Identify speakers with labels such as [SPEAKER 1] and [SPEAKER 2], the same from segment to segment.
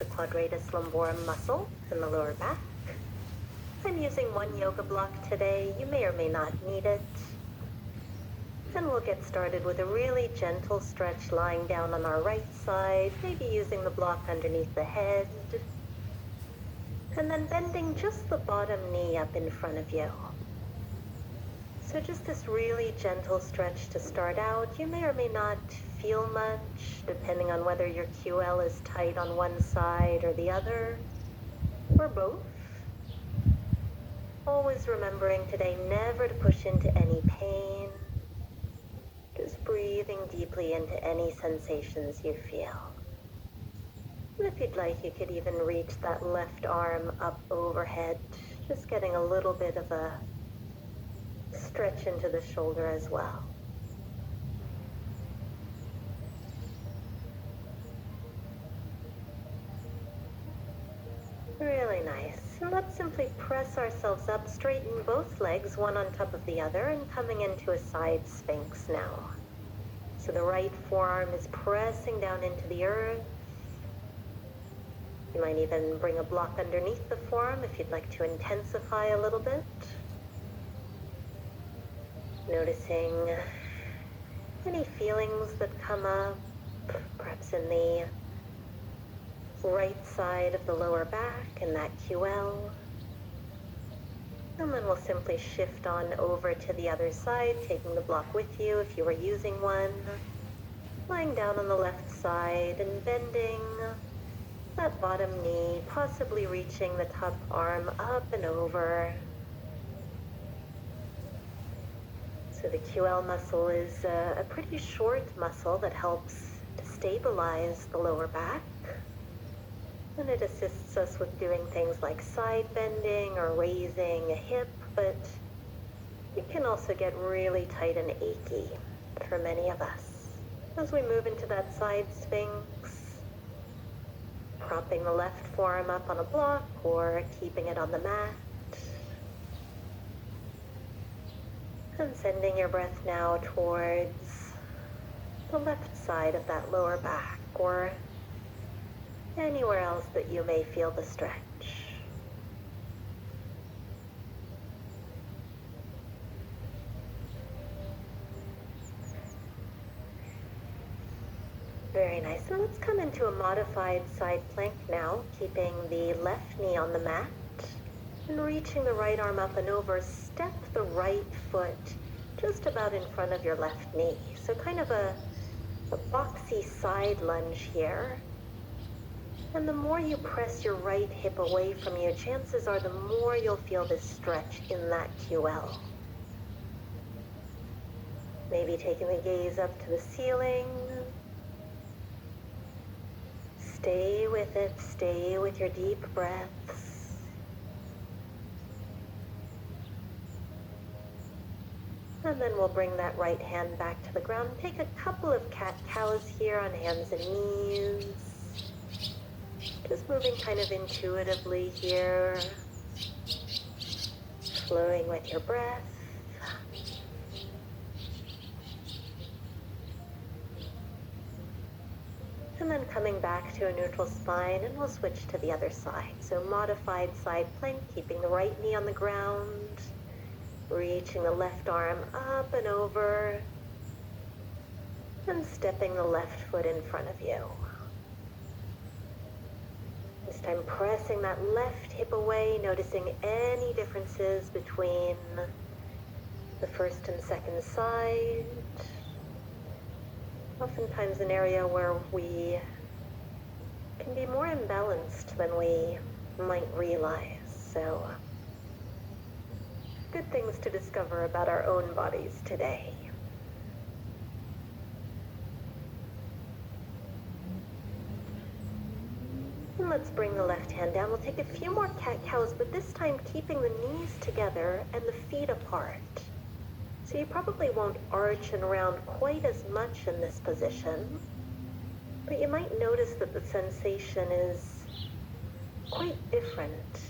[SPEAKER 1] the quadratus lumborum muscle in the lower back. I'm using one yoga block today. You may or may not need it. And we'll get started with a really gentle stretch lying down on our right side, maybe using the block underneath the head. And then bending just the bottom knee up in front of you. So just this really gentle stretch to start out. You may or may not feel much, depending on whether your QL is tight on one side or the other, or both. Always remembering today never to push into any pain. Just breathing deeply into any sensations you feel. And if you'd like, you could even reach that left arm up overhead, just getting a little bit of a stretch into the shoulder as well. Really nice. And let's simply press ourselves up, straighten both legs, one on top of the other, and coming into a side sphinx now. So the right forearm is pressing down into the earth. You might even bring a block underneath the forearm if you'd like to intensify a little bit. Noticing any feelings that come up, perhaps in the right side of the lower back and that QL. And then we'll simply shift on over to the other side, taking the block with you if you were using one. Lying down on the left side and bending that bottom knee, possibly reaching the top arm up and over. So the QL muscle is a pretty short muscle that helps to stabilize the lower back. And it assists us with doing things like side bending or raising a hip, but it can also get really tight and achy for many of us. As we move into that side sphinx, propping the left forearm up on a block or keeping it on the mat. And sending your breath now towards the left side of that lower back or anywhere else that you may feel the stretch. Very nice. So let's come into a modified side plank now, keeping the left knee on the mat and reaching the right arm up and over. Step the right foot just about in front of your left knee. So kind of a boxy side lunge here. And the more you press your right hip away from you, chances are the more you'll feel this stretch in that QL. Maybe taking the gaze up to the ceiling. Stay with it, stay with your deep breaths. And then we'll bring that right hand back to the ground. Take a couple of cat-cows here on hands and knees. Just moving kind of intuitively here, flowing with your breath. And then coming back to a neutral spine, and we'll switch to the other side. So modified side plank, keeping the right knee on the ground, reaching the left arm up and over, and stepping the left foot in front of you. This time pressing that left hip away, noticing any differences between the first and second side. Oftentimes an area where we can be more imbalanced than we might realize. So, good things to discover about our own bodies today. And let's bring the left hand down. We'll take a few more cat-cows, but this time keeping the knees together and the feet apart. So you probably won't arch and round quite as much in this position, but you might notice that the sensation is quite different,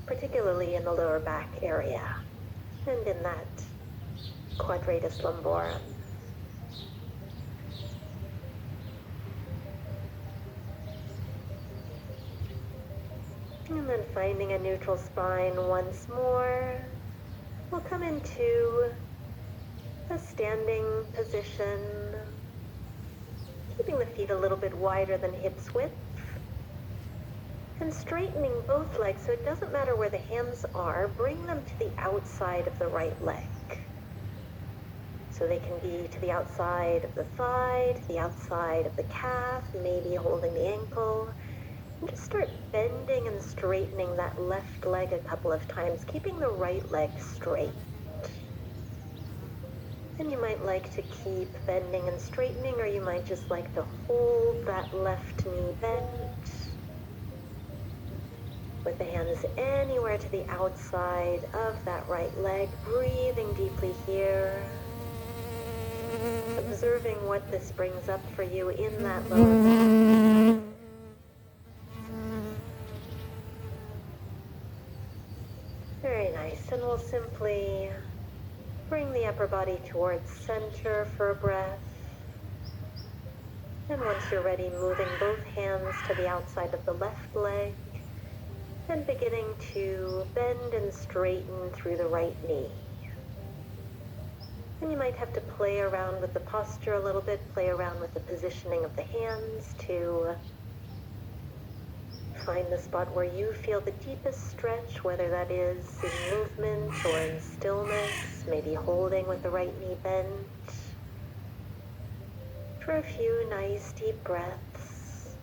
[SPEAKER 1] particularly in the lower back area and in that quadratus lumborum. And then finding a neutral spine once more. We'll come into a standing position, keeping the feet a little bit wider than hips width, and straightening both legs so it doesn't matter where the hands are. Bring them to the outside of the right leg. So they can be to the outside of the thigh, to the outside of the calf, maybe holding the ankle. And just start bending and straightening that left leg a couple of times, keeping the right leg straight. And you might like to keep bending and straightening, or you might just like to hold that left knee bent with the hands anywhere to the outside of that right leg, breathing deeply here, observing what this brings up for you in that lower back. Very nice, and we'll simply bring the upper body towards center for a breath. And once you're ready, moving both hands to the outside of the left leg and beginning to bend and straighten through the right knee. And you might have to play around with the posture a little bit, play around with the positioning of the hands to find the spot where you feel the deepest stretch, whether that is in movement or in stillness, maybe holding with the right knee bent. For a few nice deep breaths.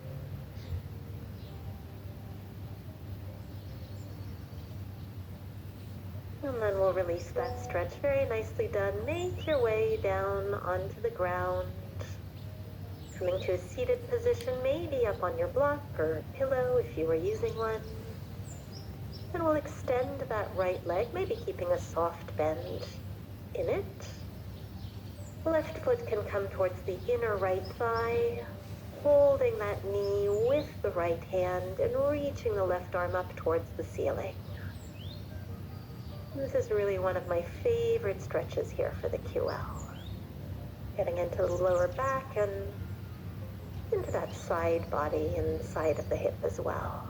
[SPEAKER 1] And then we'll release that stretch. Very nicely done. Make your way down onto the ground. Coming to a seated position, maybe up on your block or pillow if you were using one. And we'll extend that right leg, maybe keeping a soft bend in it. Left foot can come towards the inner right thigh, holding that knee with the right hand and reaching the left arm up towards the ceiling. This is really one of my favorite stretches here for the QL. Getting into the lower back and into that side body and side of the hip as well.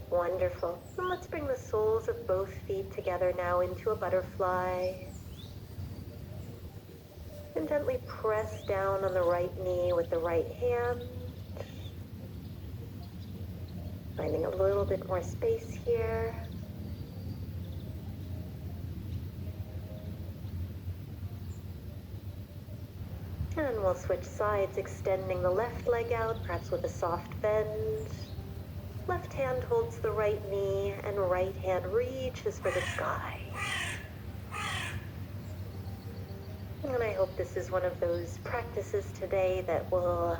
[SPEAKER 1] Wonderful. And let's bring the soles of both feet together now into a butterfly. And gently press down on the right knee with the right hand. Finding a little bit more space here. And we'll switch sides, extending the left leg out, perhaps with a soft bend. Left hand holds the right knee, and right hand reaches for the sky. And I hope this is one of those practices today that will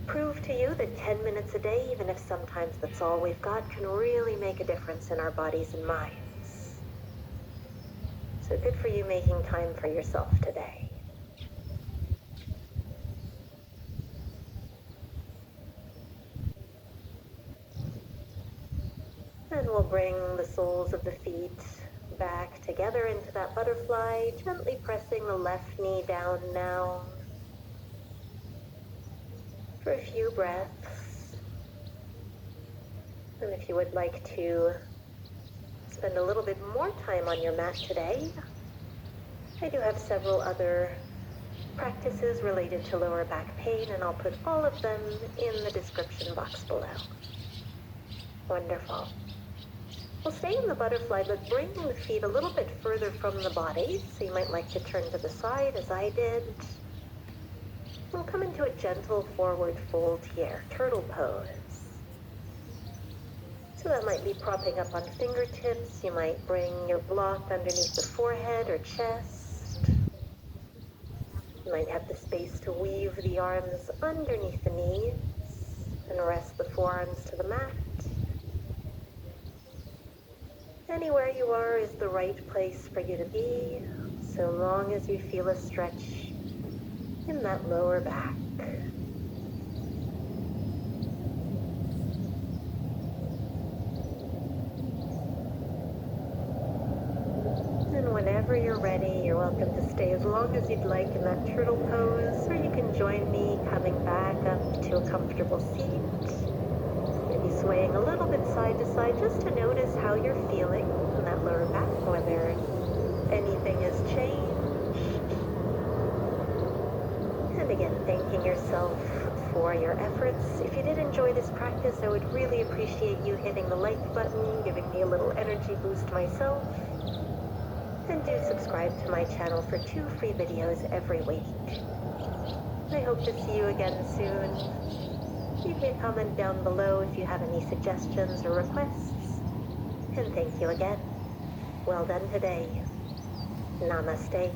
[SPEAKER 1] prove to you that 10 minutes a day, even if sometimes that's all we've got, can really make a difference in our bodies and minds. So good for you making time for yourself today. And we'll bring the soles of the feet back together into that butterfly, gently pressing the left knee down now. For a few breaths. And if you would like to spend a little bit more time on your mat today, I do have several other practices related to lower back pain, and I'll put all of them in the description box below. Wonderful. We'll stay in the butterfly, but bringing the feet a little bit further from the body, so you might like to turn to the side as I did. We'll come into a gentle forward fold here, turtle pose. So that might be propping up on fingertips. You might bring your block underneath the forehead or chest. You might have the space to weave the arms underneath the knees and rest the forearms to the mat. Anywhere you are is the right place for you to be, so long as you feel a stretch in that lower back. And whenever you're ready, you're welcome to stay as long as you'd like in that turtle pose, or you can can join me coming back up to a comfortable seat. Maybe swaying a little bit side to side just to notice how you're feeling in that lower back, whether anything has changed. And again, thanking yourself for your efforts. If you did enjoy this practice, I would really appreciate you hitting the like button, giving me a little energy boost myself. And do subscribe to my channel for 2 free videos every week. I hope to see you again soon. Leave me a comment down below if you have any suggestions or requests. And thank you again. Well done today. Namaste.